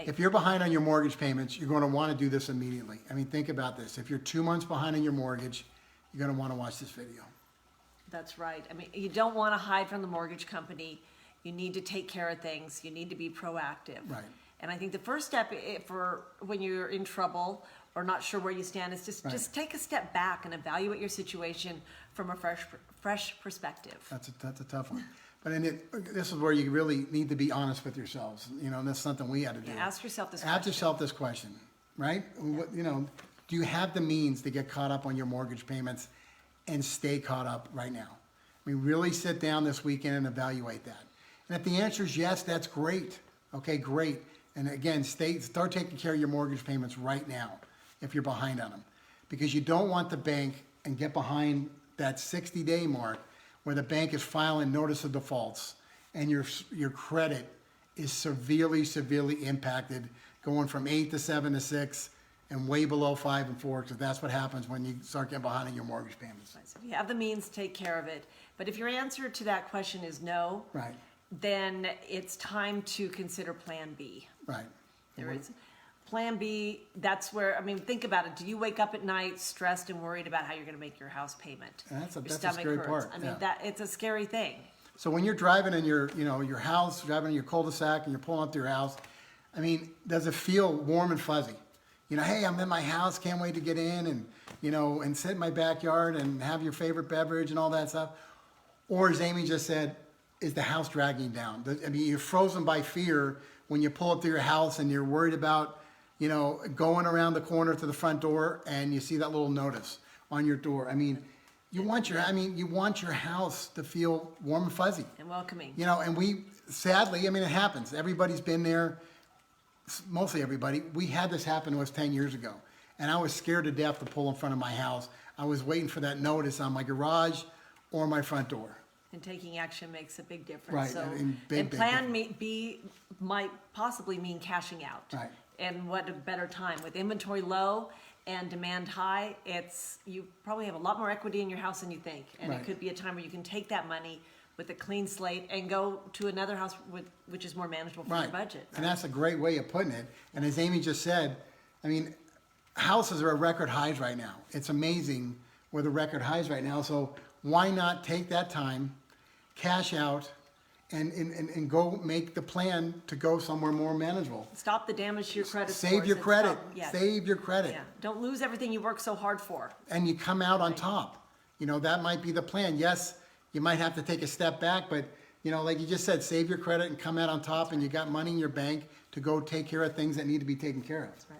If you're behind on your mortgage payments, you're going to want to do this immediately. I mean, think about this. If you're 2 months behind on your mortgage, you're going to want to watch this video. That's right. I mean, you don't want to hide from the mortgage company. You need to take care of things. You need to be proactive. Right. And I think the first step for when you're in trouble or not sure where you stand is just take a step back and evaluate your situation from a fresh perspective. That's a tough one. But this is where you really need to be honest with yourselves. You know, and that's something we had to do. Yeah, ask yourself this question. Ask yourself this question, right? What, you know, do you have the means to get caught up on your mortgage payments and stay caught up right now? I mean, really sit down this weekend and evaluate that. And if the answer is yes, that's great. Okay, great. And again, start taking care of your mortgage payments right now if you're behind on them. Because you don't want the bank and get behind that 60-day mark where the bank is filing notice of defaults and your credit is severely impacted, going from 8 to 7 to 6 and way below 5 and 4, because that's what happens when you start getting behind on your mortgage payments. Right. So if you have the means, take care of it. But if your answer to that question is no, Right. then it's time to consider Plan B. Right. There is Plan B. That's where, I mean, think about it. Do you wake up at night stressed and worried about how you're going to make your house payment? That's a Your scary stomach hurts. part, I mean, yeah. it's a scary thing. So when you're driving in your house, driving in your cul-de-sac, and you're pulling up to your house, I mean, does it feel warm and fuzzy? You know, hey, I'm in my house, can't wait to get in and, you know, and sit in my backyard and have your favorite beverage and all that stuff. Or as Amy just said, is the house dragging you down? I mean, you're frozen by fear when you pull up to your house and you're worried about, you know, going around the corner to the front door and you see that little notice on your door. I mean, you want your house to feel warm and fuzzy. And welcoming. You know, and sadly, I mean, it happens. Everybody's been there, mostly everybody. We had this happen to us 10 years ago. And I was scared to death to pull in front of my house. I was waiting for that notice on my garage or my front door. And taking action makes a big difference. Right, So, big Plan B might possibly mean cashing out. Right. And what a better time. With inventory low and demand high, you probably have a lot more equity in your house than you think. And Right. it could be a time where you can take that money with a clean slate and go to another house which is more manageable for your budget. And that's a great way of putting it. And as Amy just said, I mean, houses are at record highs right now. It's amazing where the record highs right now. So why not take that time, cash out, and go make the plan to go somewhere more manageable. Stop the damage to your credit Save scores your and credit. stop- yes. Save your credit. Yeah. Don't lose everything you worked so hard for. And you come out on top. You know, that might be the plan. Yes, you might have to take a step back, but you know, like you just said, save your credit and come out on top, and you got money in your bank to go take care of things that need to be taken care of. Right.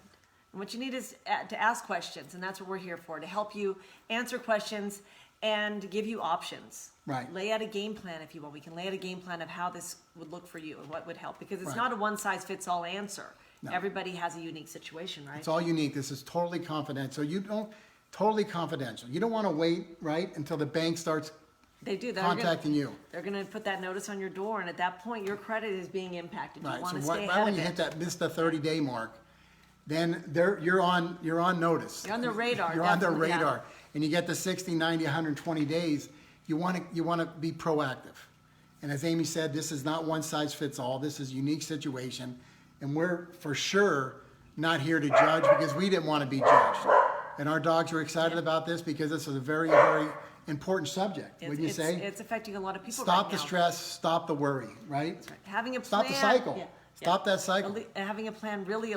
And what you need is to ask questions, and that's what we're here for, to help you answer questions and give you options. Right. Lay out a game plan, if you will. We can lay out a game plan of how this would look for you and what would help, because it's Right. not a one-size-fits-all answer. No. Everybody has a unique situation, right? It's all unique. This is totally confidential. Totally confidential. You don't want to wait, right, until the bank starts They do. contacting you. They're going to put that notice on your door, and at that point, your credit is being impacted. You Right. want So to stay right ahead when of you hit it. that miss the 30-day mark, then you're on notice. You're on their radar, You're on their definitely, yeah. radar, and you get the 60, 90, 120 days. You want to be proactive. And as Amy said, this is not one size fits all. This is a unique situation, and we're for sure not here to judge because we didn't want to be judged. And our dogs are excited about this because this is a very, very important subject. Wouldn't you say? It's affecting a lot of people Stop right the now. stress. Stop the worry. Right. That's right. Having a Stop plan. the cycle. Yeah. Stop that cycle. Having a plan really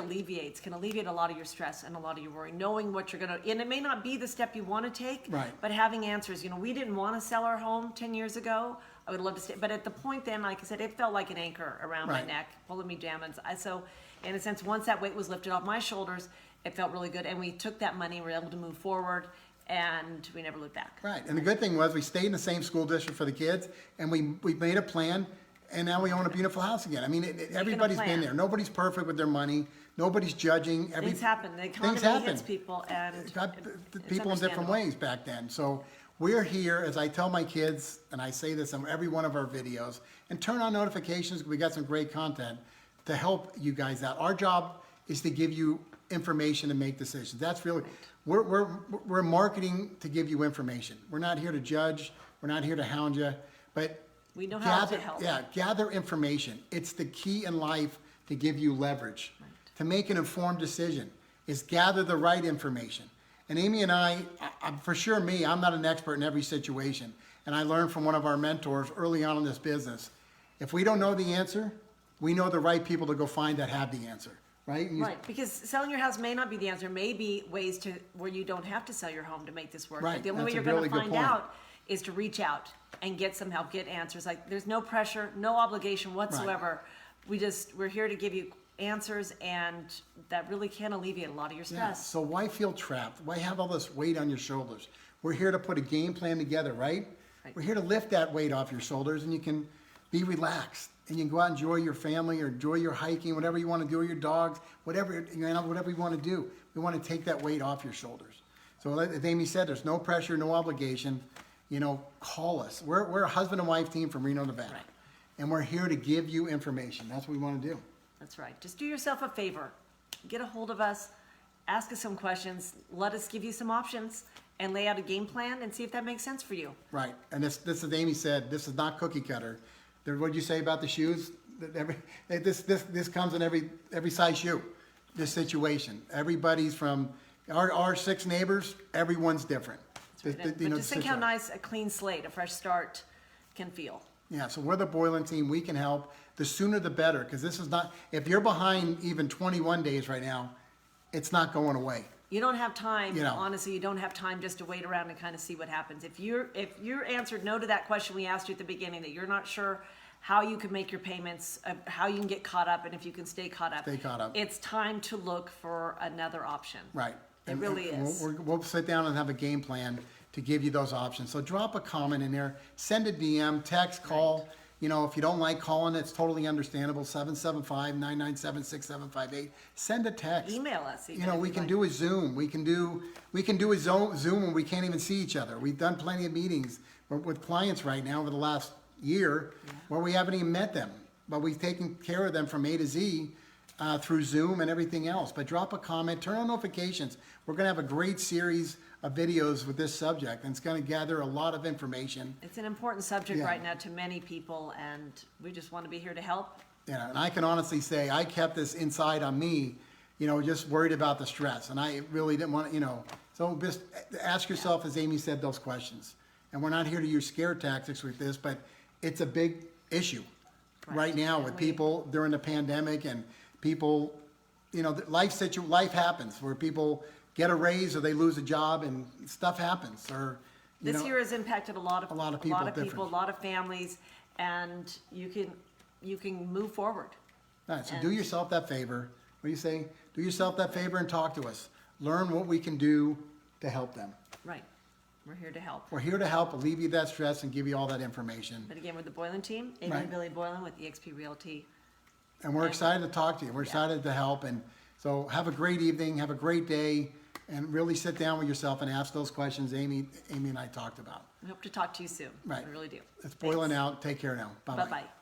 can alleviate a lot of your stress and a lot of your worry. Knowing what you're going to, and it may not be the step you want to take, Right. but having answers. You know, we didn't want to sell our home 10 years ago. I would love to stay, but at the point then, like I said, it felt like an anchor around my Right. neck, pulling me down. And so, in a sense, once that weight was lifted off my shoulders, it felt really good. And we took that money, we were able to move forward, and we never looked back. Right. And the good thing was we stayed in the same school district for the kids, and we made a plan, and now we own a beautiful house again. I mean, everybody's been plan. there. Nobody's perfect with their money. Nobody's judging. Things happen. The economy hits people, and It got it's people in different understandable. ways back then. So we're here, as I tell my kids, and I say this on every one of our videos, and turn on notifications. We got some great content to help you guys out. Our job is to give you information and make decisions. That's really, we're marketing to give you information. We're not here to judge. We're not here to hound you, but We know how to help. gather information. It's the key in life to give you leverage. to make an informed decision is gather the right information. And Amy and I'm for sure I'm not an expert in every situation. And I learned from one of our mentors early on in this business. If we don't know the answer, we know the right people to go find that have the answer, right? Right, because selling your house may not be the answer. May be ways to where you don't have to sell your home to make this work. Right, But the only way that's you're a going really to good find point. out is to reach out and get some help, get answers. Like there's no pressure, no obligation whatsoever. We're here to give you answers, and that really can alleviate a lot of your Yeah, stress. so why feel trapped? Why have all this weight on your shoulders? We're here to put a game plan together, right? Right. We're here to lift that weight off your shoulders, and you can be relaxed. And you can go out and enjoy your family or enjoy your hiking, whatever you want to do, or your dogs, whatever you want to do. We want to take that weight off your shoulders. So as Amy said, there's no pressure, no obligation. Call us. We're a husband and wife team from Reno, Nevada. Right. And we're here to give you information. That's what we want to do. That's right. Just do yourself a favor. Get a hold of us, ask us some questions, let us give you some options, and lay out a game plan and see if that makes sense for you. Right. And this as Amy said, this is not cookie cutter. What did you say about the shoes? This comes in every size shoe. This situation. Everybody's from our 6 neighbors. Everyone's different. That's right. The But just think how situation. nice a clean slate, a fresh start can feel. Yeah. So we're the Boylan team. We can help. The sooner the better, because this is not. If you're behind even 21 days right now, it's not going away. You don't have time, You know. honestly, you don't have time just to wait around and kind of see what happens. If you're answered no to that question we asked you at the beginning, that you're not sure how you can make your payments, how you can get caught up, and if you can stay caught up. Stay caught up. It's time to look for another option. Right. It really is. We'll sit down and have a game plan to give you those options. So drop a comment in there, send a DM, text, call. If you don't like calling, it's totally understandable. 775-997-6758. Send a text. Email us. Even We if can you'd do a Zoom. We can do a Zoom when we can't even see each other. We've done plenty of meetings with clients right now over the last year where we haven't even met them, but we've taken care of them from A to Z through Zoom and everything else. But drop a comment, turn on notifications. We're going to have a great series of videos with this subject, and it's going to gather a lot of information. It's an important subject Yeah. right now to many people, and we just want to be here to help. And I can honestly say I kept this inside on me, just worried about the stress, and I really didn't want to, So just ask yourself, as Amy said, those questions. And we're not here to use scare tactics with this, but it's a big issue right now with people during the pandemic, and people, life happens where people get a raise or they lose a job and stuff happens. Or This year has impacted a lot of people a different. lot of families, and you can move forward. All right, so do yourself that favor. What do you say? Do yourself that favor and talk to us. Learn what we can do to help them. Right. We're here to help. We're here to help alleviate that stress and give you all that information. But again, we're the Boylan team, Amy Right. and Billy Boylan with EXP Realty. And we're excited to talk to you. We're excited to help. And so have a great evening, have a great day, and really sit down with yourself and ask those questions Amy and I talked about. We hope to talk to you soon. Right. We really do. It's Boylan out. Take care now. Bye-bye. Bye-bye.